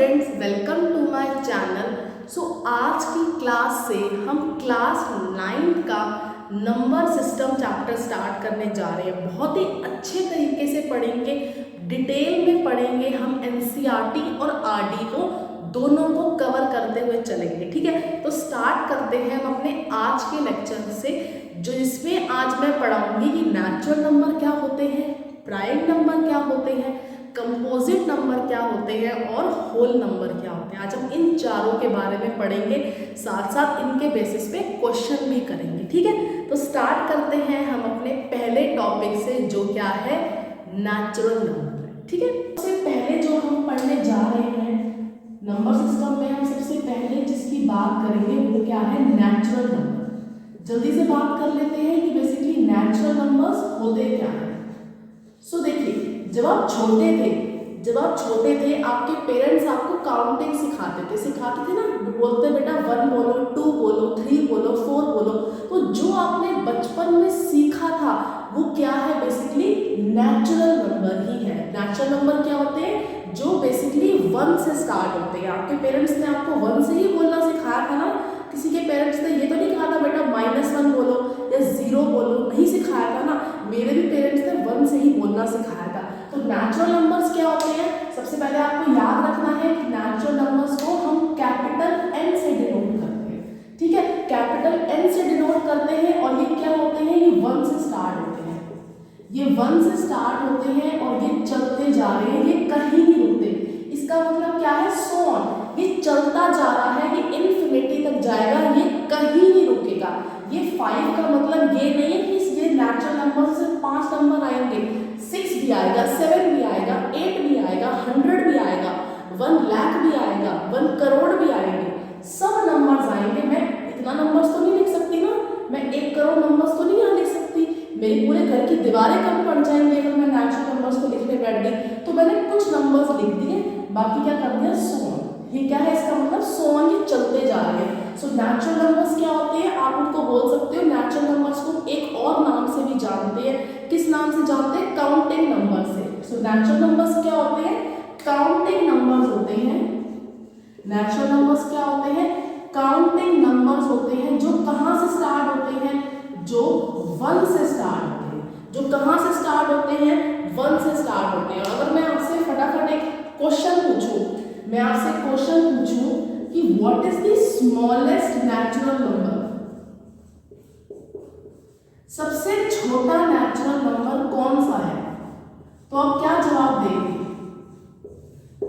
Students, welcome to my channel. आज की class से हम क्लास 9 का नंबर सिस्टम चैप्टर स्टार्ट करने जा रहे हैं। बहुत ही अच्छे तरीके से पढ़ेंगे, डिटेल में पढ़ेंगे। हम एनसीईआरटी और आरडी को दोनों को कवर करते हुए चलेंगे, ठीक है। तो स्टार्ट करते हैं हम अपने आज के लेक्चर से, जो जिसमें आज मैं पढ़ाऊंगी कि नेचुरल नंबर क्या होते हैं, प्राइम नंबर क्या होते हैं, कंपोजिट नंबर क्या होते हैं और होल नंबर क्या होते हैं। आज हम इन चारों के बारे में पढ़ेंगे, साथ साथ इनके बेसिस पे क्वेश्चन भी करेंगे, ठीक है। तो स्टार्ट करते हैं हम अपने पहले टॉपिक से, जो क्या है नेचुरल नंबर, ठीक है। सबसे पहले जो हम पढ़ने जा रहे हैं नंबर सिस्टम में, हम सबसे पहले जिसकी बात करेंगे वो क्या है, नेचुरल नंबर। जल्दी से बात कर लेते हैं कि बेसिकली नेचुरल नंबर्स होते क्या है। देखिए, जब आप छोटे थे आपके पेरेंट्स आपको काउंटिंग सिखाते थे ना, बोलते बेटा 1 बोलो, 2 बोलो, 3 बोलो, 4 बोलो। तो जो आपने बचपन में सीखा था वो क्या है, बेसिकली नेचुरल नंबर ही है। नेचुरल नंबर क्या होते हैं, जो बेसिकली 1 से स्टार्ट होते हैं। आपके पेरेंट्स ने आपको 1 से ही बोलना सिखाया था ना। किसी के पेरेंट्स ने ये तो नहीं कहा था बेटा -1 बोलो या 0 बोलो, नहीं सिखाया था ना। मेरे भी पेरेंट्स ने 1 से ही बोलना सिखाया था। तो नेचुरल नंबर्स क्या होते हैं, सबसे पहले आपको याद रखना है कि नेचुरल नंबर्स को हम कैपिटल N से डिनोट करते हैं, ठीक है। कैपिटल N से डिनोट करते हैं और ये क्या होते हैं, ये 1 से स्टार्ट होते हैं। ये 1 से स्टार्ट होते हैं और ये चलते जा रहे हैं, ये कहीं नहीं रुकते। इसका मतलब क्या है, सो ऑन, ये चलता जा रहा है, ये इन्फिनिटी तक जाएगा, ये कहीं नहीं रुकेगा। ये 5 का मतलब ये नहीं है कि ये नेचुरल नंबर से 5 नंबर आएंगे, 6 भी आएगा, 7 भी आएगा, 8 भी आएगा, 100 भी आएगा, 1 लाख भी आएगा, 1 करोड़ भी आएंगे, सब नंबर्स आएंगे। मैं इतना नंबर्स तो नहीं लिख सकती ना, मैं 1 करोड़ नंबर्स तो नहीं यहाँ लिख सकती, मेरी पूरे घर की दीवारें कम पड़ जाएंगी अगर मैं नेचुरल नंबर्स को लिखने बैठ गई। तो मैंने कुछ नंबर्स लिख दिए, बाकी क्या कर दिया, सो ऑन। ये क्या है, इसका मतलब सो ऑन, ये चलते जा रहे हैं। नेचुरल नंबर्स क्या होते हैं, आप उनको बोल सकते हो, नेचुरल नंबर्स को एक और नाम से भी जानते हैं। किस नाम से जानते हैं, काउंटिंग नंबर से। नेचुरल नंबर्स क्या होते हैं, काउंटिंग नंबर्स होते हैं। नेचुरल नंबर्स क्या होते हैं, काउंटिंग नंबर्स होते हैं, जो कहाँ से स्टार्ट होते हैं, जो 1 से स्टार्ट होते हैं। जो कहाँ से स्टार्ट होते हैं, 1 से स्टार्ट होते हैं। अगर मैं आपसे फटाफट एक क्वेश्चन पूछूं, मैं आपसे क्वेश्चन पूछूं कि what is the smallest natural number, सबसे छोटा नेचुरल नंबर कौन सा है, तो आप क्या जवाब देंगे,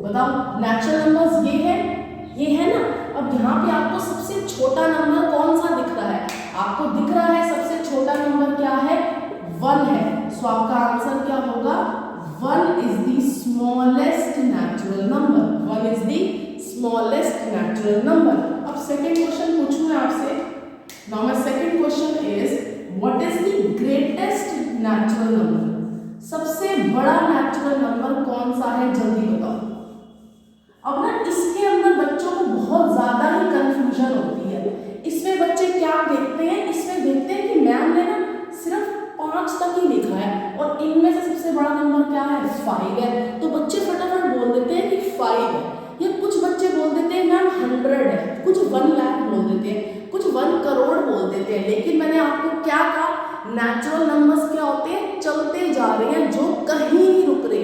बताओ। नेचुरल नंबर्स ये है ना। अब यहाँ पे आपको सबसे छोटा नंबर कौन सा दिख रहा है, आपको दिख रहा है सबसे छोटा नंबर क्या है, 1 है। सो आपका आंसर क्या होगा, 1 is the smallest natural number। 1 is the smallest natural number। अब सेकेंड क्वेश्चन पूछूं मैं आपसे। Now my second question is what is the greatest natural number, सबसे बड़ा नेचुरल नंबर कौन सा है, जल्दी बताओ। अब ना इसके अंदर बच्चों को बहुत ज्यादा ही कंफ्यूजन होती है। इसमें बच्चे क्या देखते हैं, इसमें देखते हैं कि मैम ने ना सिर्फ 5 तक ही लिखा है और इनमें से सबसे बड़ा नंबर क्या है, 5 है। तो बच्चे फटाफट बोल देते हैं कि 5 है। या कुछ बच्चे बोल देते हैं मैम 100 है, कुछ 1 लाख बोल देते हैं, कुछ 1 करोड़ बोल देते हैं। लेकिन मैंने आपको क्या कहा, नेचुरल नंबर्स क्या होते हैं, चलते जा रहे हैं, जो कहीं नहीं रुक रहे,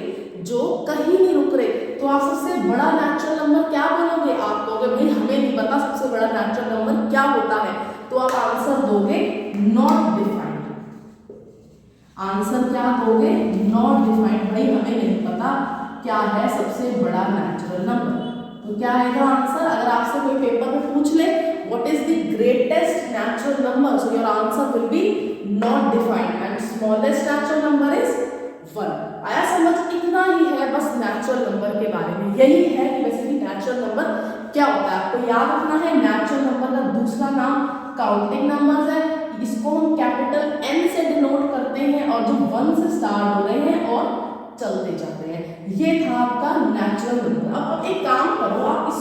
जो कहीं नहीं रुक रहे। तो आप सबसे बड़ा नेचुरल नंबर क्या बोलोगे, आप कहोगे भाई हमें नहीं पता सबसे बड़ा नेचुरल नंबर क्या होता है। तो आप आंसर दोगे नॉट डिफाइंड। आंसर क्या दोगे, नॉट डिफाइंड, भाई हमें नहीं पता क्या है सबसे बड़ा नेचुरल नंबर। तो क्या आएगा आंसर, अगर आपसे कोई पेपर में पूछ ले what is the greatest natural number, so your answer will B not defined and smallest natural number is 1। आया समझ, इतना ही है बस नेचुरल नंबर के बारे में। यही है कि बेसिकली नेचुरल नंबर क्या होता है, आपको याद रखना है। नेचुरल नंबर का दूसरा नाम काउंटिंग नंबर्स है। इसको हम कैपिटल N से डिनोट करते हैं और जो 1 से स्टार्ट हो रहे हैं और चलते जाते हैं। ये था आपका नेचुरल नंबर। अब एक काम करो, आप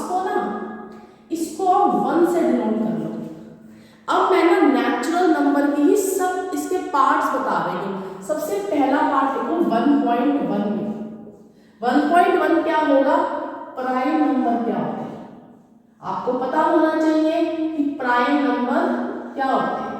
इसको आप 1 से डिनोट कर लो। अब मैं ना नेचुरल नंबर की ही सब इसके पार्ट्स बता रही हूँ। सबसे पहला पार्ट देखो 1.1 में 1.1 क्या होगा, प्राइम नंबर आपको पता होना चाहिए कि प्राइम नंबर क्या होते हैं।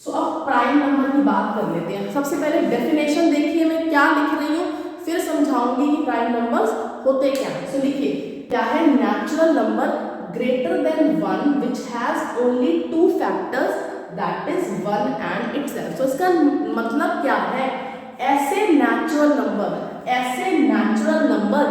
सो अब प्राइम नंबर की बात कर लेते हैं। सबसे पहले डेफिनेशन देखिए मैं क्या लिख रही हूँ, फिर समझाऊंगी कि प्राइम नंबर्स होते क्या हैं। सो लिखिए क्या है, natural number greater than one which has only two factors that is one and itself. So इसका मतलब क्या है, ऐसे नेचुरल नंबर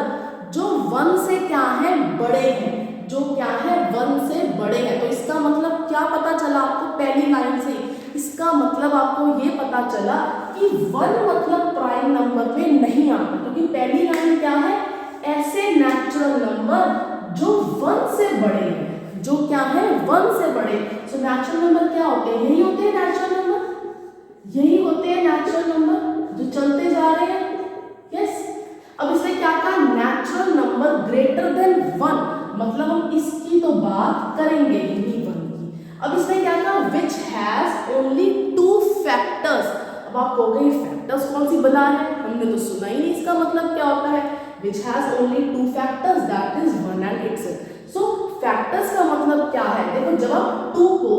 जो वन से क्या है बड़े हैं, जो क्या है वन से बड़े हैं। तो इसका मतलब क्या पता चला आपको पहली लाइन से, इसका मतलब आपको ये पता चला कि वन मतलब प्राइम नंबर में नहीं आता, क्योंकि पहली लाइन क्या है, ऐसे नेचुरल नंबर जो वन से बड़े हैं, जो क्या है वन से बड़े। सो नेचुरल नंबर क्या होते हैं, यही होते हैं नेचुरल नंबर, यही होते हैं नेचुरल नंबर जो चलते जा रहे हैं। यस, अब इसने क्या कहा, natural number greater than one, मतलब हम इसकी तो बात करेंगे ही वन की। अब इसने क्या कहा, विच हैज ओनली टू फैक्टर्स। अब आप कहोगे फैक्टर्स कौन सी बना है, हमने तो सुना ही नहीं, इसका मतलब क्या होता है, विच has only two factors that is one and itself. So factors का मतलब क्या है, देखो जब आप टू को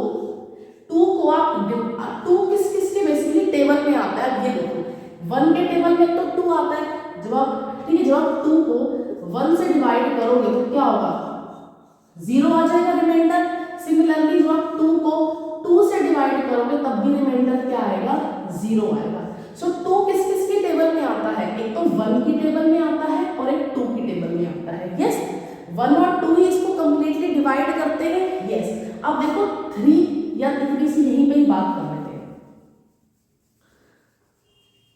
आप टू किस किस के बेसिकली टेबल में आता है, ये देखो वन के टेबल में तो टू आता है। जब आप ठीक है, जब आप टू को वन से डिवाइड करोगे तो क्या होगा, जीरो आ जाएगा रिमाइंडर। सिमिलरली जब आप टू को टू से डिवाइड करोगे तब भी रिमाइंडर क्या आएगा, जीरो आएगा। सो टू किस किस के टेबल में आता है, एक तो वन की टेबल में आता है और एक टू की टेबल में आता है। यस, वन और टू ही इसको कंप्लीटली डिवाइड करते हैं। यस, अब देखो थ्री या थ्री से यहीं पे ही बात कर लेते हैं।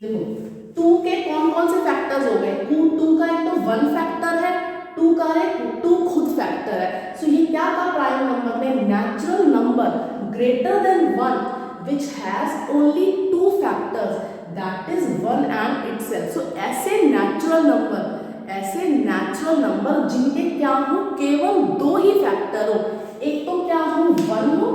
देखो टू के कौन कौन से फैक्टर्स हो गए, टू का एक तो वन फैक्टर है, टू का एक टू खुद फैक्टर है। सो ये क्या था प्राइम नंबर में, natural number greater than one which has only two factors that is one and itself. So ऐसे नेचुरल नंबर जिनके क्या हो, केवल दो ही फैक्टर हो, एक तो क्या हो वन हो,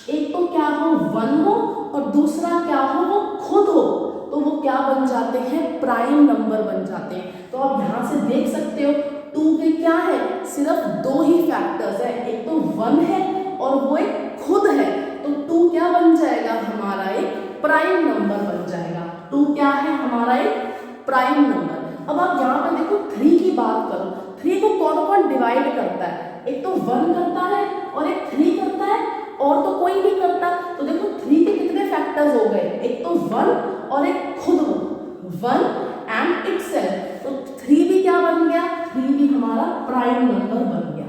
एक तो क्या हो वन हो और दूसरा क्या हो वो खुद हो, तो वो क्या बन जाते हैं, प्राइम नंबर बन जाते हैं। तो आप यहाँ से देख सकते हो टू के क्या है, सिर्फ दो ही फैक्टर्स है, एक तो वन है और वो एक खुद है, तो टू क्या बन जाएगा, हमारा एक प्राइम नंबर बन जाएगा। टू क्या है, हमारा एक प्राइम नंबर। अब आप यहाँ पे देखो थ्री की बात करो, थ्री को कौन कौन डिवाइड करता है, एक तो वन करता है और एक थ्री करता है और तो कोई नहीं करता। तो देखो थ्री के कितने फैक्टर्स हो गए, एक तो वन और एक खुद हो, वन एंड इटसेल्फ। तो थ्री भी क्या बन गया, थ्री भी हमारा प्राइम नंबर बन गया।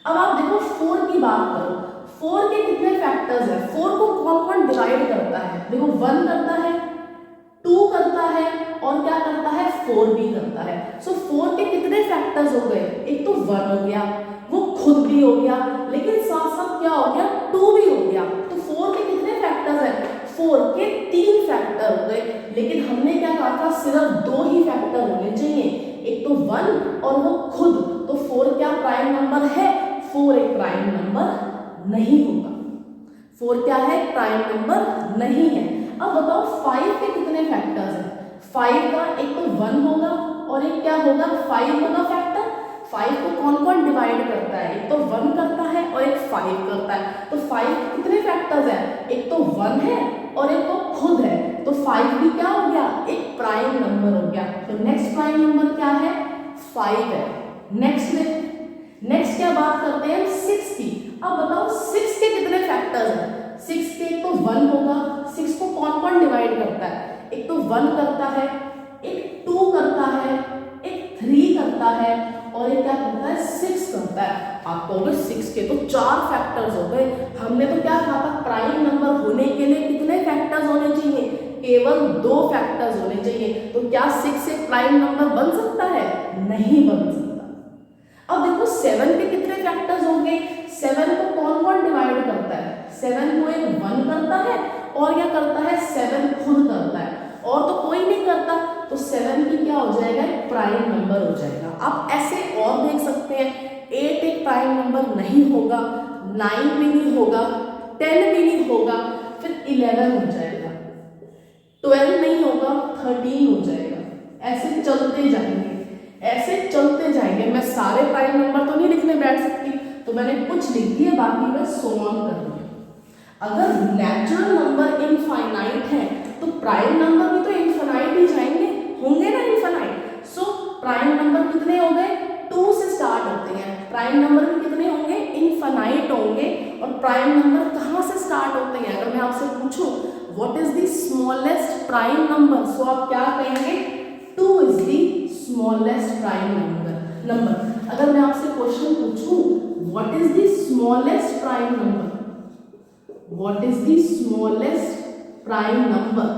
अब आप देखो फोर की बात करो, फोर के कितने फैक्टर्स हैं, फोर को कौन कौन डिवाइड करता है, देखो वन करता है, टू करता है और क्या करता है, फोर भी करता है। सो फोर के कितने फैक्टर्स हो गए, एक तो वन हो गया, वो खुद भी हो गया, लेकिन साथ साथ क्या हो गया, टू भी हो गया। तो फोर के कितने फैक्टर्स हैं, फोर के तीन फैक्टर हो गए, लेकिन हमने क्या कहा था, सिर्फ दो ही फैक्टर होने चाहिए, एक तो वन और वो खुद। तो फोर क्या प्राइम नंबर है, फोर एक प्राइम नंबर नहीं होगा, फोर क्या है, प्राइम नंबर नहीं है। अब बताओ फाइव के कितने फैक्टर्स हैं, फाइव का एक तो वन होगा और एक क्या होगा, फाइव होगा फैक्टर। फाइव को कौन कौन डिवाइड करता है, एक तो वन करता है और एक फाइव करता है। तो फाइव के कितने फैक्टर्स हैं, एक तो वन है और एक तो खुद है, तो फाइव भी क्या हो गया, एक प्राइम नंबर हो गया। तो नेक्स्ट प्राइम नंबर क्या है, फाइव है। नेक्स्ट क्या बात करते हैं, सिक्स की। अब बताओ सिक्स के कितने फैक्टर्स हैं, सिक्स के एक तो वन होगा, सिक्स को कौन कौन डिवाइड करता है, एक तो वन करता है, एक टू करता है, एक थ्री करता है और एक क्या करता है, सिक्स करता है। आप कहोगे सिक्स के तो चार फैक्टर्स हो गए, हमने तो क्या कहा था, प्राइम नंबर होने के लिए कितने फैक्टर्स होने चाहिए, केवल दो फैक्टर्स होने चाहिए। तो क्या सिक्स एक प्राइम नंबर बन सकता है, नहीं बन सकता। अब देखो सेवन के कितने फैक्टर्स होंगे, सेवन को कौन कौन डिवाइड करता है, सेवन को एक वन करता है और क्या करता है, सेवन खुद करता है और तो कोई नहीं करता। तो सेवन की क्या हो जाएगा, एक प्राइम नंबर हो जाएगा। आप ऐसे और देख सकते हैं, एट एक प्राइम नंबर नहीं होगा, नाइन भी नहीं होगा, टेन भी नहीं होगा, फिर 11 हो जाएगा, 12 नहीं होगा, 13 हो जाएगा। ऐसे चलते जाएंगे, ऐसे चलते जाएंगे। मैं सारे प्राइम नंबर तो नहीं लिखने बैठ तो मैंने कुछ लिख दिया, बाकी मैं सो ऑन कर रही हूँ। अगर नेचुरल नंबर इनफाइनाइट है तो प्राइम नंबर भी तो इनफाइनाइट ही जाएंगे, होंगे ना इनफाइनाइट। सो प्राइम नंबर कितने हो गए, 2 से स्टार्ट होते हैं, प्राइम नंबर भी कितने होंगे, इनफाइनाइट होंगे। और प्राइम नंबर कहाँ से स्टार्ट होते हैं, अगर मैं आपसे पूछूं what is the smallest prime number, so आप क्या कहेंगे, 2 is the smallest prime number. अगर मैं आपसे क्वेश्चन पूछूं what is the smallest prime number, what is the smallest prime number,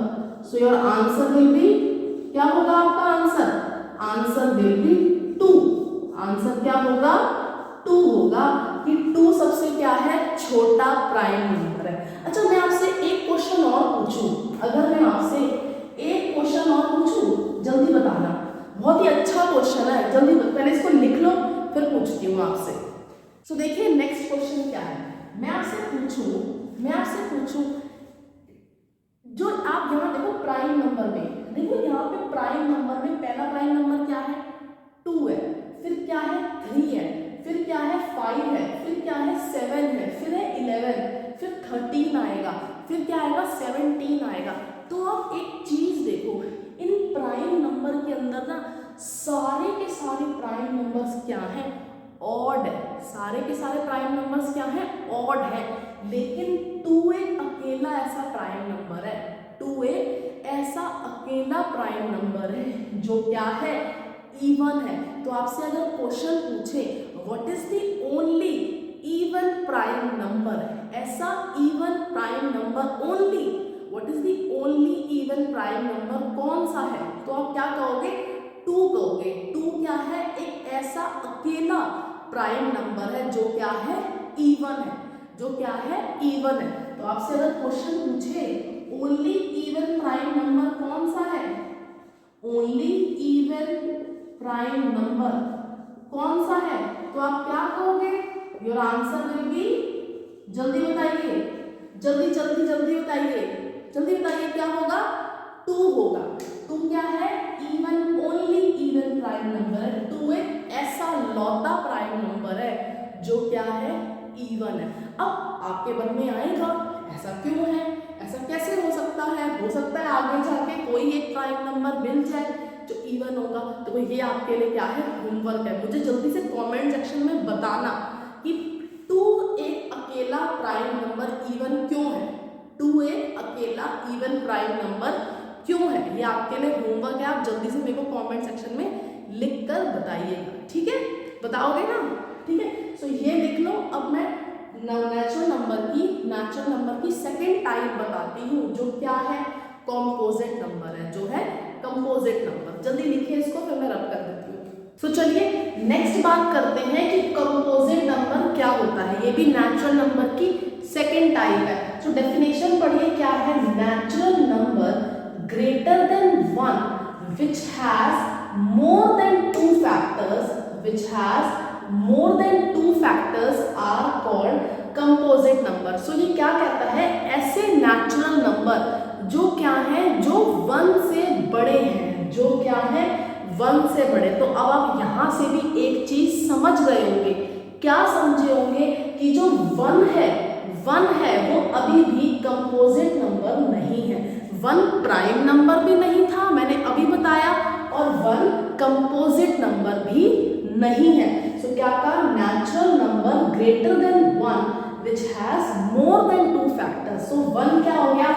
so your answer will be, क्या होगा आपका answer, answer will be 2। Answer क्या होगा, 2 होगा, कि 2 सबसे क्या है, छोटा प्राइम नंबर है। अच्छा मैं आपसे एक क्वेश्चन और पूछूं, अगर मैं आपसे एक क्वेश्चन और पूछूं, जल्दी बताना, बहुत ही अच्छा क्वेश्चन है, जल्दी पहले इसको लिख लो फिर पूछती हूँ आपसे। सो देखिए नेक्स्ट क्वेश्चन क्या है, मैं आपसे पूछूं जो आप यहाँ देखो प्राइम नंबर में, देखो यहाँ पे प्राइम नंबर में पहला प्राइम नंबर क्या है, 2 है, फिर क्या है 3 है, फिर क्या है 5 है, फिर क्या है 7 है, फिर है 11, फिर 13 आएगा, फिर क्या आएगा 17 आएगा। तो आप एक चीज देखो, इन प्राइम नंबर के अंदर ना सारे के सारे प्राइम नंबर्स क्या हैं, ऑड है, सारे के सारे प्राइम नंबर्स क्या हैं, ऑड है। लेकिन 2 एक अकेला ऐसा प्राइम नंबर है, 2 एक ऐसा अकेला प्राइम नंबर है जो क्या है, इवन है। तो आपसे अगर क्वेश्चन पूछे what is the only even prime number, ऐसा even prime number only, what is the only even prime number कौन सा है, तो आप क्या कहोगे, 2 कहोगे। 2 क्या है, एक ऐसा अकेला प्राइम नंबर है जो क्या है, इवन है, जो क्या है, इवन है। तो आपसे अगर क्वेश्चन पूछे ओनली इवन प्राइम नंबर कौन सा है, ओनली इवन प्राइम नंबर कौन सा है, तो आप क्या कहोगे, योर आंसर विल बी, जल्दी बताइए, जल्दी बताइए क्या होगा, 2 होगा। 2 क्या है, even, only even prime number है, 2 एक ऐसा लौता प्राइम नंबर है जो क्या है, इवन है। अब आपके मन में आएगा ऐसा क्यों है, ऐसा कैसे हो सकता है आगे जाके कोई एक प्राइम नंबर मिल जाए जो इवन होगा। तो ये आपके लिए क्या है, होमवर्क है, मुझे जल्दी से कमेंट सेक्शन में बताना कि 2 एक अकेला प्राइम नंबर इवन क्यों है, 2 एक अकेला इवन प्राइम नंबर क्यों है, ये आपके लिए होमवर्क है। आप जल्दी से मेरे को कमेंट सेक्शन में लिख कर बताइएगा, ठीक है, बताओगे ना, ठीक है। सो ये लिख लो। अब मैं नेचुरल नंबर की सेकेंड टाइप बताती हूँ जो क्या है, कॉम्पोजिट नंबर है, जो है कंपोजिट नंबर। जल्दी लिखिए इसको, फिर मैं रब कर देती हूँ। सो चलिए नेक्स्ट बात करते हैं कि कंपोजिट नंबर क्या होता है, ये भी नेचुरल नंबर की सेकेंड टाइप है। सो डेफिनेशन पढ़िए क्या है, natural number greater then 1 which has more than 2 factors are called composite number। सो ये क्या कहता है, ऐसे नेचुरल नंबर जो क्या है, जो 1 से बड़े हैं, जो क्या है 1 से बड़े। तो अब आप यहाँ से भी एक चीज समझ गए होंगे, क्या समझे होंगे कि जो 1 है वो अभी भी कंपोजिट नंबर नहीं है। 1 प्राइम नंबर भी नहीं था, मैंने अभी बताया, और 1 कंपोजिट नंबर भी नहीं है। सो क्या कहा, natural number greater then 1 which has more than 2 factors। सो 1 क्या हो गया,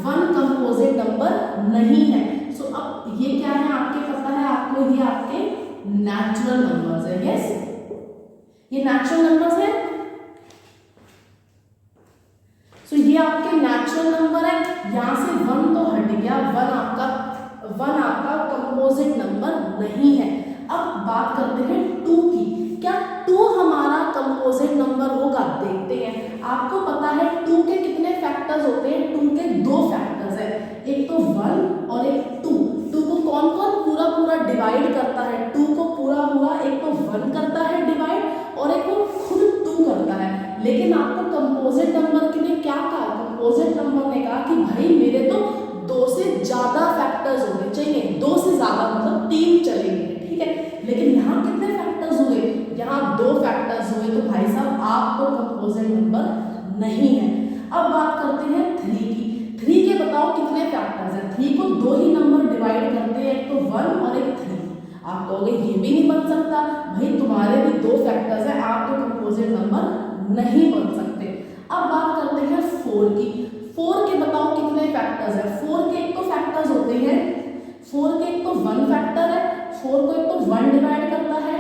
1 कंपोजिट नंबर नहीं है। सो अब ये क्या है, आपके पता है आपको, ये आपके नेचुरल नंबर्स है, यस, ये नेचुरल नंबर्स है। सो ये आपके नेचुरल नंबर है, यहाँ से 1 तो हट गया, 1 आपका कंपोजिट नंबर नहीं है। अब बात करते हैं 2 की, क्या 2 हमारा कंपोजिट नंबर होगा, देखते हैं। आपको पता है 2 के कितने फैक्टर्स होते हैं, 2 के 2 फैक्टर्स है, एक तो 1 और एक 2। 2 को कौन पूरा डिवाइड करता है, 2 को पूरा एक तो 1 करता है डिवाइड, और एक वो खुद 2 करता है। लेकिन आपको कंपोजिट नंबर के लिए क्या कहा, कंपोजिट नंबर ने कहा कि भाई मेरे तो 2 से ज्यादा फैक्टर्स होने चाहिए, 2 से ज्यादा मतलब 3 चलेंगे, ठीक है। लेकिन यहाँ कितने फैक्टर्स हुए, यहाँ 2 फैक्टर्स हुए, तो भाई साहब आपको कंपोजिट नंबर नहीं है। अब बात करते हैं 3 की। 3 के बताओ कितने फैक्टर्स हैं। 3 को 2 ही नंबर डिवाइड करते हैं, एक तो 1 और एक 3। आप कहोगे ये भी नहीं बन सकता, भाई तुम्हारे भी 2 फैक्टर्स हैं, आप तो कंपोजिट नंबर नहीं बन सकते। अब बात करते हैं 4 की। 4 के बताओ कितने फैक्टर्स हैं। 4 के एक तो फैक्टर्स होते हैं, 4 के एक तो 1 फैक्टर है, 4 को एक तो 1 डिवाइड करता है,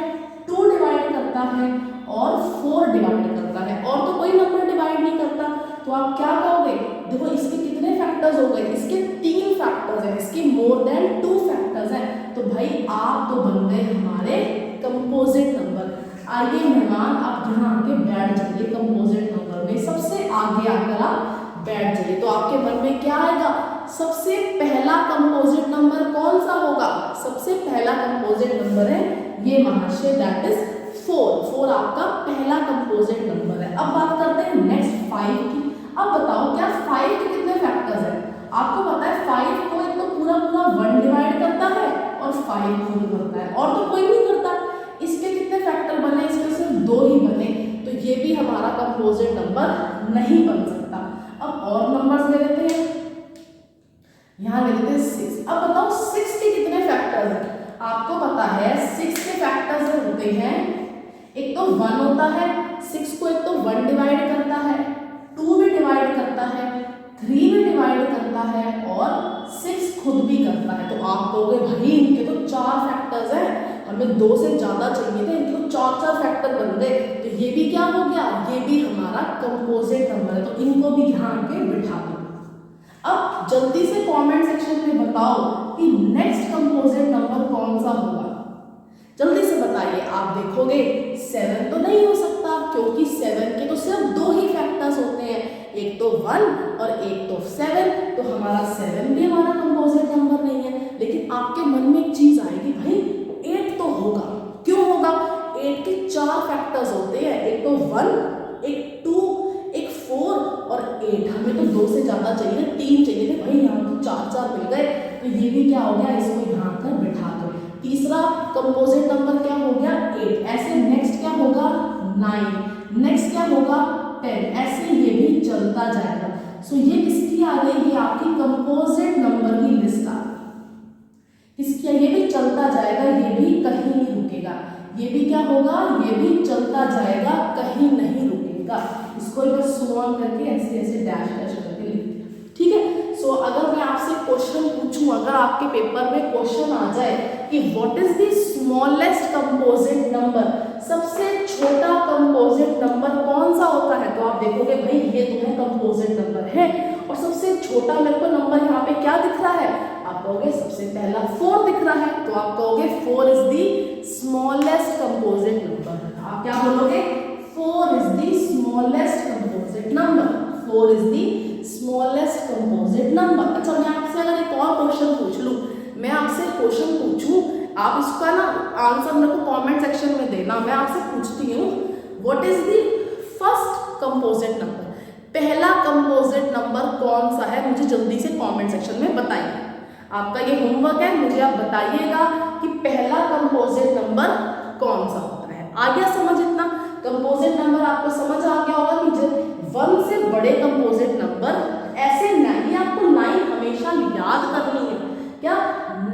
2 डिवाइड करता है और 4 डिवाइड करता है, और तो कोई नंबर डिवाइड नहीं करता। तो आप क्या कहोगे, देखो इसके कितने फैक्टर्स हो गए, इसके 3 फैक्टर्स हैं, इसके मोर देन 2 फैक्टर्स हैं, तो भाई आप तो बन गए हमारे कंपोजिट नंबर। आइए मेहमान आप यहाँ आके बैठ जाइए कंपोजिट नंबर में, सबसे आगे आकर आप बैठ जाइए। तो आपके मन में क्या आएगा, सबसे पहला कंपोजिट नंबर कौन सा होगा। सबसे पहला कंपोजिट नंबर है ये महाशय, दैट इज 4। 4 आपका पहला कंपोजिट नंबर है। अब बात करते हैं नेक्स्ट 5 की। अब बताओ क्या 5 के कितने फैक्टर्स हैं। आपको पता है 5 को एक तो पूरा 1 डिवाइड करता है और 5 खुद करता है, और तो कोई नहीं करता। इसके कितने फैक्टर बने, इसके सिर्फ 2 ही बने, तो ये भी हमारा कंपोजिट नंबर नहीं बन सकता। अब और नंबर्स ले लेते हैं, यहाँ ले लेते हैं 6। अब बताओ 6 के कितने फैक्टर्स हैं। आपको पता है 6 के फैक्टर्स होते हैं, एक तो 1 होता है, 6 को एक तो 1 डिवाइड करता है, 2 भी डिवाइड करता है, 3 भी डिवाइड करता है और 6 खुद भी करता है। तो आप कहोगे भाई इनके तो 4 फैक्टर्स हैं, हमें 2 से ज्यादा चाहिए थे, इनके तो 4 फैक्टर बन गए, तो ये भी क्या हो गया, ये भी हमारा कंपोजिट नंबर है, तो इनको भी यहाँ के बिठा दो। अब जल्दी से कमेंट सेक्शन में बताओ कि नेक्स्ट कंपोजिट नंबर कौन सा होगा, जल्दी से बताइए। आप देखोगे 7 तो नहीं हो सकता, क्योंकि 7 के तो सिर्फ 2 ही फैक्टर्स होते हैं, एक तो 1 और एक तो 7, तो हमारा 7 भी हमारा कंपोजिट नंबर नहीं है। लेकिन आपके मन में एक चीज आएगी, भाई 8 तो होगा। क्यों होगा, 8 के 4 फैक्टर्स होते हैं, एक तो 1, एक 2, एक 4 और 8। हमें तो 2 से ज्यादा चाहिए, 3 चाहिए थे, भाई यहाँ तो 4 मिल गए, तो ये भी क्या हो गया, इसको यहाँ कर बिठा दो। तीसरा कंपोजिट नंबर क्या हो गया, 8। ऐसे नेक्स्ट क्या होगा, 9, नेक्स्ट क्या होगा 10, ऐसे ये भी चलता जाएगा। सो ये किसकी आ गई, ये आपकी कंपोजिट नंबर की लिस्ट आ गई। किसकी, ये भी चलता जाएगा, ये भी कहीं नहीं रुकेगा, ये भी क्या होगा, ये भी चलता जाएगा, कहीं नहीं रुकेगा। इसको एक बार सो ऑन करके ऐसे ऐसे डैश डैश करके लिख दिया, ठीक है। सो अगर मैं आपसे क्वेश्चन पूछूं, अगर आपके पेपर में क्वेश्चन आ जाए कि what is the smallest composite number, सबसे छोटा कंपोजिट नंबर कौन सा होता है, तो आप देखोगे भाई ये तो है कंपोजिट नंबर है, और सबसे छोटा मेरे को नंबर यहाँ पे क्या दिख रहा है, आप कहोगे सबसे पहला 4 दिख रहा है, तो आप कहोगे 4 is the smallest composite number. आप क्या बोलोगे, 4 is the smallest composite number, 4 is the smallest composite number. अच्छा मैं आपसे अगर एक और क्वेश्चन पूछ लूं, मैं आपसे क्वेश्चन पूछूं, आप इसका ना आंसर मेरे को कमेंट सेक्शन में देना। मैं आपसे पूछती हूँ what is the first composite number, पहला कंपोजिट नंबर कौन सा है, मुझे जल्दी से कमेंट सेक्शन में बताइए। आपका ये होमवर्क है, मुझे आप बताइएगा कि पहला कंपोजिट नंबर कौन सा होता है। आ गया समझ, इतना कंपोजिट नंबर आपको समझ आ गया होगा कि जब 1 से बड़े कंपोजिट नंबर ऐसे नहीं, आपको लाइन हमेशा याद करनी है, क्या,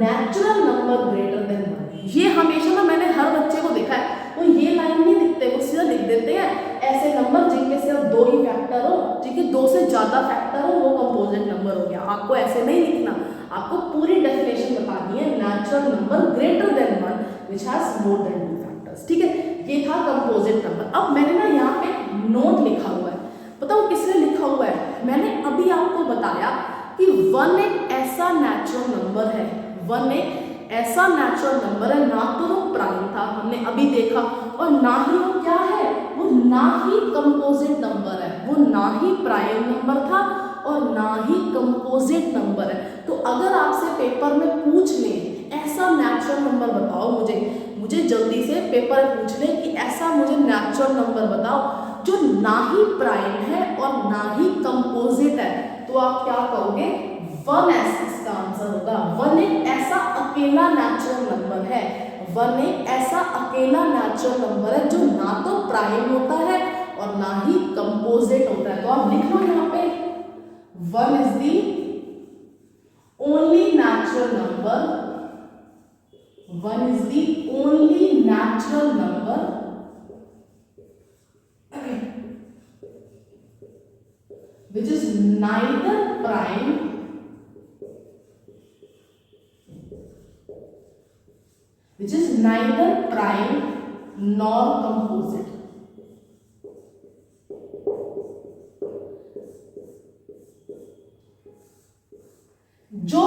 नेचुरल नंबर ग्रेटर देन 1। ये हमेशा ना मैंने हर बच्चे को देखा है, वो ये लाइन नहीं लिखते, वो सीधा लिख देते हैं ऐसे नंबर जिनके सिर्फ 2 ही फैक्टर हो, जिनके 2 से ज्यादा फैक्टर हो, वो कंपोजिट नंबर हो गया। आपको ऐसे नहीं लिखना, आपको पूरी डेफिनेशन बतानी है, natural number greater then 1 which has more than 2 factors, ठीक है। ये था कंपोजिट नंबर। अब मैंने ना यहाँ पे नोट लिखा हुआ है, बताओ किसने लिखा हुआ है, मैंने अभी आपको बताया कि 1 एक ऐसा नेचुरल नंबर है, 1 एक ऐसा नेचुरल नंबर है, ना तो वो प्राइम था हमने अभी देखा, और ना ही वो क्या है, वो ना ही कंपोजिट नंबर है, वो ना ही प्राइम नंबर था और ना ही कंपोजिट नंबर है। तो अगर आपसे पेपर में पूछ ले ऐसा नेचुरल नंबर बताओ, मुझे जल्दी से पेपर में पूछ ले कि ऐसा मुझे नेचुरल नंबर बताओ जो ना ही प्राइम है और ना ही कंपोजिट है, तो आप क्या कहोगे, 1 इसका आंसर होगा। 1 एक ऐसा अकेला नेचुरल नंबर है, 1 एक ऐसा अकेला नेचुरल नंबर है जो ना तो प्राइम होता है और ना ही कंपोजिट होता है। तो आप लिख लो यहाँ पे 1 is the only natural number, 1 is the only natural number which is neither prime nor composite। जो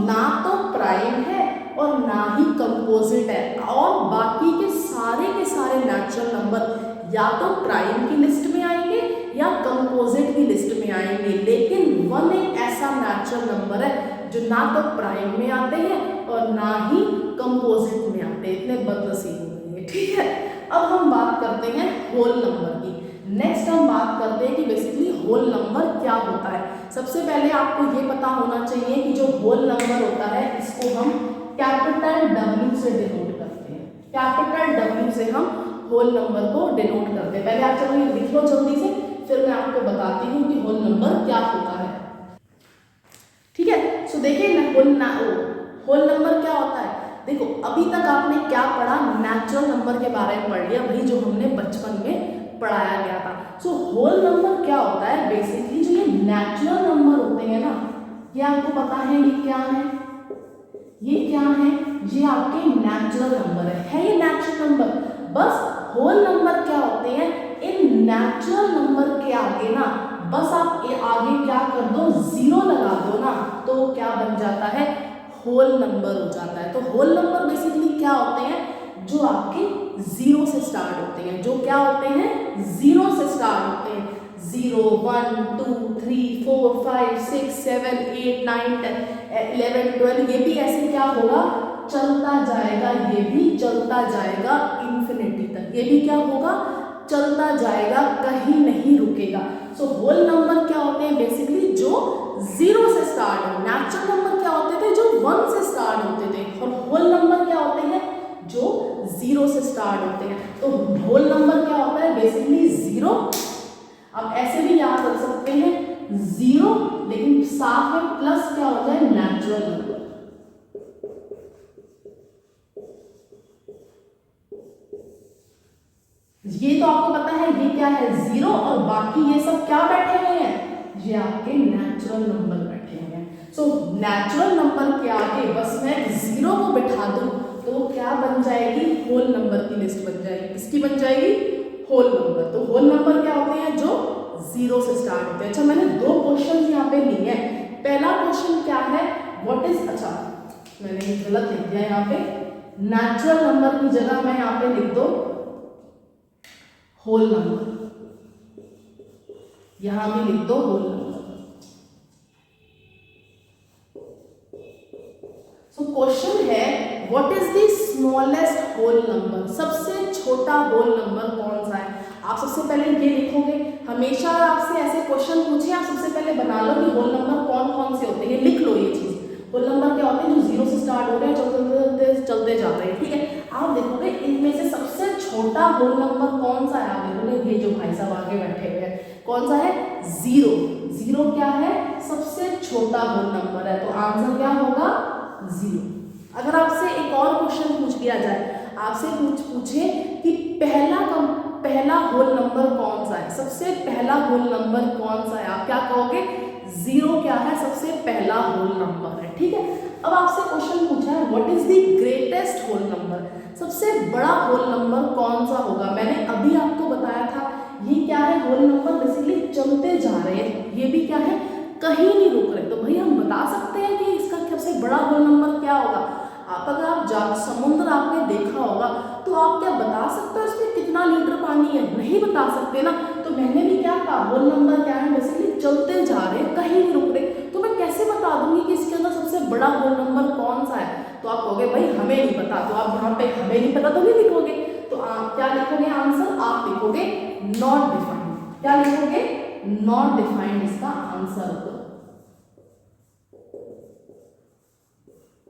ना तो प्राइम है और ना ही कंपोजिट है, और बाकी के सारे नेचुरल नंबर या तो प्राइम की लिस्ट में आएंगे या कंपोजिट की लिस्ट में आएंगे, लेकिन 1 एक ऐसा नेचुरल नंबर है जो ना तो प्राइम में आते हैं और ना ही कंपोजिट में आते हैं। इतने बदनसीब हो गए हैं, ठीक है। अब हम बात करते हैं होल नंबर की। नेक्स्ट हम बात करते हैं कि बेसिकली होल नंबर क्या होता है। सबसे पहले आपको ये पता होना चाहिए कि जो होल नंबर होता है इसको हम कैपिटल W से डिनोट करते हैं। कैपिटल W से हम होल नंबर को डिनोट करते हैं। पहले आप चलो ये लिख लो जल्दी से, फिर मैं आपको बताती हूँ कि होल नंबर क्या होता है, ठीक है। सो देखिए होल नंबर क्या होता है। देखो अभी तक आपने क्या पढ़ा, नेचुरल नंबर के बारे में पढ़ लिया, वही जो हमने बचपन में पढ़ाया गया था। सो होल नंबर क्या होता है, बेसिकली जो ये नेचुरल नंबर होते हैं ना, ये आपको पता है ये क्या है, ये क्या है, ये आपके नेचुरल नंबर है ये नेचुरल नंबर। बस होल नंबर क्या होते हैं, इन नेचुरल नंबर के आगे ना बस आप आगे क्या कर दो, 0 लगा दो ना, तो क्या बन जाता है, होल नंबर हो जाता है। तो होल नंबर बेसिकली क्या होते हैं, जो आपके 0 से स्टार्ट होते हैं, जो क्या होते हैं, 0 से स्टार्ट होते हैं। 0 1 2 3 4 5 6 7 8 9 10 11 12, ये भी ऐसे क्या होगा, चलता जाएगा, ये भी चलता जाएगा इन्फिनिटी तक, ये भी क्या होगा, चलता जाएगा, कहीं नहीं रुकेगा। सो होल नंबर क्या होते हैं, बेसिकली जो 0 से स्टार्ट हो। नेचुरल नंबर क्या होते थे, जो 1 से स्टार्ट होते थे, और होल नंबर क्या होते हैं, जो 0 से स्टार्ट होते हैं। तो होल नंबर क्या होता है, बेसिकली 0। आप ऐसे भी याद रख सकते हैं 0, लेकिन साथ में प्लस क्या हो जाए, नेचुरल नंबर। ये तो आपको पता है ये क्या है, 0, और बाकी ये सब क्या बैठे हुए हैं, ये आपके नेचुरल नंबर बैठे हुए हैं। सो नेचुरल नंबर के आगे बस मैं 0 को बिठा दूं तो क्या बन जाएगी, होल नंबर की लिस्ट बन जाएगी। किसकी बन जाएगी, होल नंबर। तो होल नंबर क्या होते हैं, जो 0 से स्टार्ट होते हैं। अच्छा, मैंने 2 क्वेश्चन यहाँ पे लिए हैं। पहला क्वेश्चन क्या है, व्हाट इज, अच्छा मैंने गलत लिख दिया यहाँ पे, नेचुरल नंबर की जगह मैं यहाँ पे लिख दो होल नंबर, यहां भी लिख दो होल नंबर। सो क्वेश्चन है, what is the smallest whole number, सबसे छोटा होल नंबर कौन सा है। आप सबसे पहले ये लिखोगे, हमेशा आपसे ऐसे क्वेश्चन पूछे, आप सबसे पहले बना लो कि होल नंबर कौन कौन से होते हैं, लिख लो ये चीज। होल नंबर क्या होते हैं, जो 0 से स्टार्ट हो रहे हैं, चलते जा रहे हैं, ठीक है। आप देखोगे इनमें से सबसे छोटा होल नंबर कौन सा है, आप देखोगे ये जो भाई साहब आगे बैठे हुए हैं, कौन सा है, 0। 0 क्या है, सबसे छोटा होल नंबर है, तो आंसर क्या होगा, 0। अगर आपसे एक और क्वेश्चन पूछ लिया जाए, आपसे पूछे कि पहला होल नंबर कौन सा है, सबसे पहला होल नंबर कौन सा है, आप क्या कहोगे, 0 क्या है, सबसे पहला होल नंबर है, ठीक है। अब आपसे क्वेश्चन पूछा है, what is the greatest whole number, सबसे बड़ा होल नंबर कौन सा होगा। मैंने अभी आपको बताया था ये क्या है, होल नंबर बेसिकली चलते जा रहे हैं, ये भी क्या है, कहीं नहीं रुक रहे। तो भाई हम बता सकते हैं कि इसका सबसे बड़ा होल नंबर क्या होगा। आप अगर आप समुद्र आपने देखा होगा तो आप क्या बता सकते हो इसमें कितना लीटर पानी है, नहीं बता सकते ना। तो मैंने भी क्या कहा, होल नंबर क्या है, बेसिकली चलते जा रहे हैं, कहीं नहीं रुक रहे, तो मैं कैसे बता दूंगी कि इसके अंदर सबसे बड़ा होल नंबर कौन सा है। तो आप कहोगे भाई हमें नहीं पता, तो आप यहाँ पे हमें नहीं पता तो नहीं लिखोगे, तो आप क्या लिखोगे आंसर, आप लिखोगे नॉट डिफाइंड। क्या लिखोगे, नॉट डिफाइंड इसका आंसर होगा।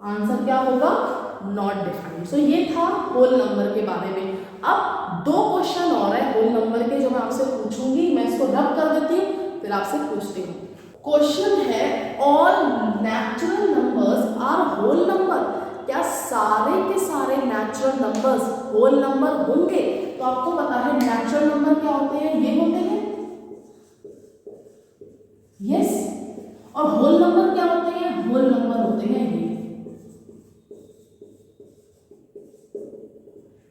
आंसर क्या होगा, नॉट डिफाइंड। सो ये था होल नंबर के बारे में। अब दो क्वेश्चन और है होल नंबर के जो मैं आपसे पूछूंगी, मैं इसको रब कर देती हूँ फिर आपसे पूछती हूँ। क्वेश्चन है all natural numbers are whole number, क्या सारे के सारे नेचुरल नंबर्स होल नंबर होंगे? तो आपको पता है नेचुरल नंबर क्या होते हैं, ये होते हैं, यस। और होल नंबर क्या होते हैं, होल नंबर होते हैं ये,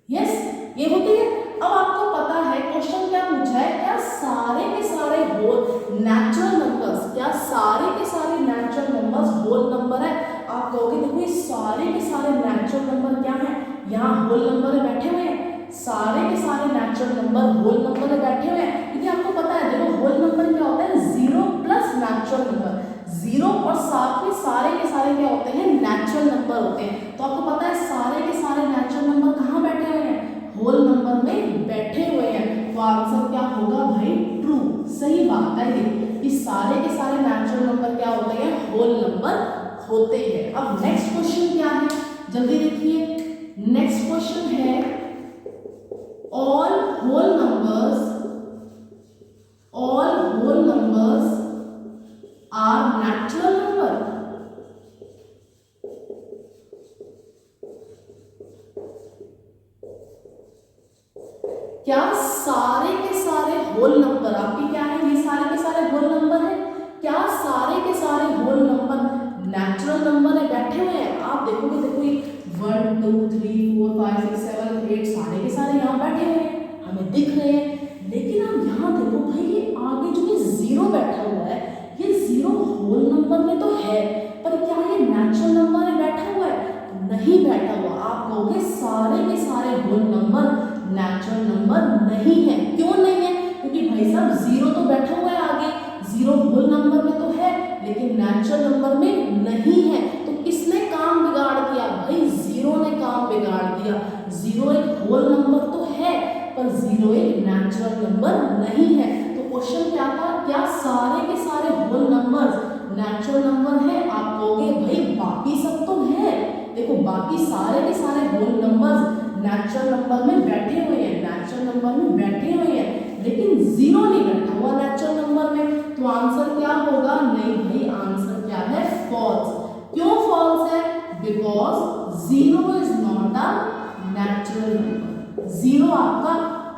यस, ये होती है। अब आपको पता है क्वेश्चन क्या पूछा है, क्या सारे के सारे होल नेचुरल नंबर्स, क्या सारे के सारे नेचुरल नंबर्स होल नंबर है? आप कहोगे देखो ये सारे के सारे नेचुरल नंबर क्या है, यहाँ होल नंबर बैठे हुए हैं, सारे के सारे नेचुरल नंबर होल नंबर बैठे हुए हैं, क्योंकि आपको पता है देखो होल नंबर क्या होता है, zero plus natural number, zero और साथ में सारे के सारे क्या होते हैं, नेचुरल नंबर होते हैं। तो आपको पता है सारे के सारे नेचुरल नंबर कहाँ बैठे हुए हैं, होल नंबर में बैठे हुए हैं। तो आंसर क्या होगा भाई, ट्रू, सही बात है ये सारे के सारे नेचुरल नंबर क्या होते हैं, होल नंबर होते हैं। अब नेक्स्ट क्वेश्चन क्या है, जल्दी देखिए, नेक्स्ट क्वेश्चन है all whole numbers are natural number, क्या सारे के सारे होल नंबर, आपके क्या है, ये सारे के सारे होल नंबर है, क्या सारे के सारे होल नंबर नेचुरल नंबर है, बैठे हुए हैं? आप देखोगे देखो ये 1 2 3 4 5 6 7 8 सारे के सारे यहाँ बैठे हुए हैं, हमें दिख रहे हैं। लेकिन आप यहाँ देखो भाई ये आगे जो ये जीरो बैठा हुआ है, ये जीरो होल नंबर में तो है, पर क्या ये नेचुरल नंबर में बैठा हुआ है? नहीं बैठा हुआ। आप कहोगे सारे के सारे होल नंबर नेचुरल नंबर नहीं है। क्यों नहीं है? क्योंकि भाई साहब जीरो तो बैठा हुआ है आगे, जीरो होल नंबर में तो है लेकिन नेचुरल नंबर में नहीं है। तो किसने काम बिगाड़ दिया? भाई जीरो ने काम बिगाड़ दिया। जीरो एक होल नंबर तो है पर जीरो एक नेचुरल नंबर नहीं है। तो क्वेश्चन क्या था, क्या सारे के सारे होल नंबर्स नेचुरल नंबर है? आप कहोगे भाई बाकी सब तो है, देखो बाकी सारे के सारे होल नंबर्स नेचुरल नंबर में बैठे हुए हैं, नेचुरल नंबर में बैठे हुए हैं, लेकिन जीरो नहीं बैठा हुआ नेचुरल नंबर में। तो आंसर क्या होगा? नहीं भाई, आंसर क्या है? फॉल्स। क्यों फॉल्स है? Because zero is not a natural number. Zero आपका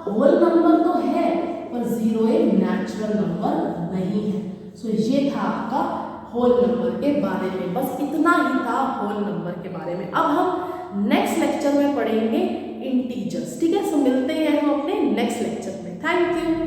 होल नंबर तो है पर जीरो एक नेचुरल नंबर नहीं है। सो ये था आपका होल नंबर के बारे में, बस इतना ही था होल नंबर के बारे में। अब हम नेक्स्ट लेक्चर में पढ़ेंगे इंटीजर्स, ठीक है? सो मिलते हैं हम अपने नेक्स्ट लेक्चर में। Thank you.